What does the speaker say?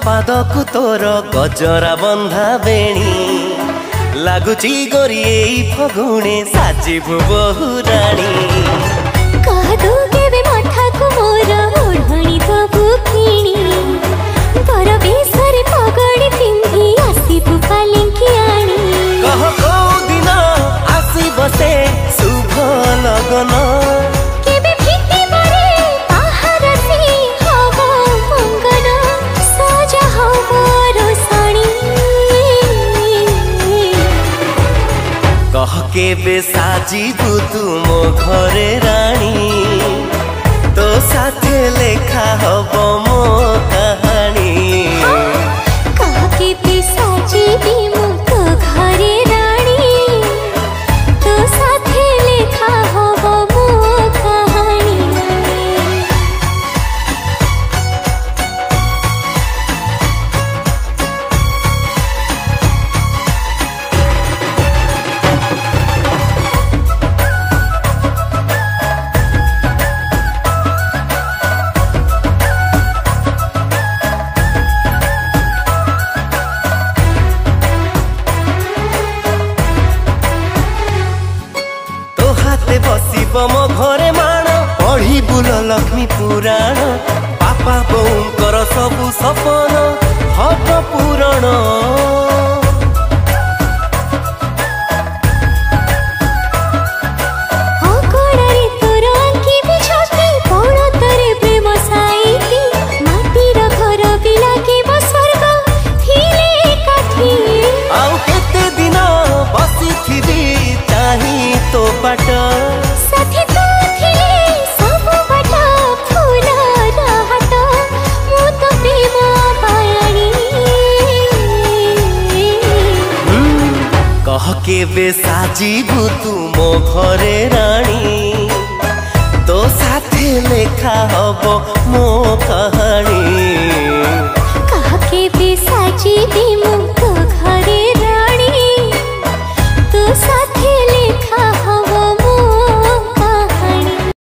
पादकु तोर गजरा बंधा बेणी लगुची गोरी एई फगुणे साजिबु बहुराणी कहदु केबे मठाकु मोर ओढ़णी दबु किणी बर बेसरे पगड़ी पिंधी आसीबु पालिंकी आणी कह को दिन आसी बसे शुभ लगन केबे फिटी बरे बाहर से हवा मंगन सजा हवा रोसणी कह केबे साजिबु तुम घरे रानी तो साथे लेखा हब मो कहानी कह केबे साजिबी मो तो घरे रानी तो साथे लेखा हवा मो कहानी बसिब मो घरे माण पढ़ी बुल लक्ष्मी पुराण बापा बोऊंकर सबु सपन हब पूरण आउ केते दिन बसिथिबी चाही तो बाट साथी तो थिले सब बाट फूल रहट मु तो प्रेम पायणी कह केबे साजिबु तुम घरे रानी तो साथे लेखा हब मो कहानी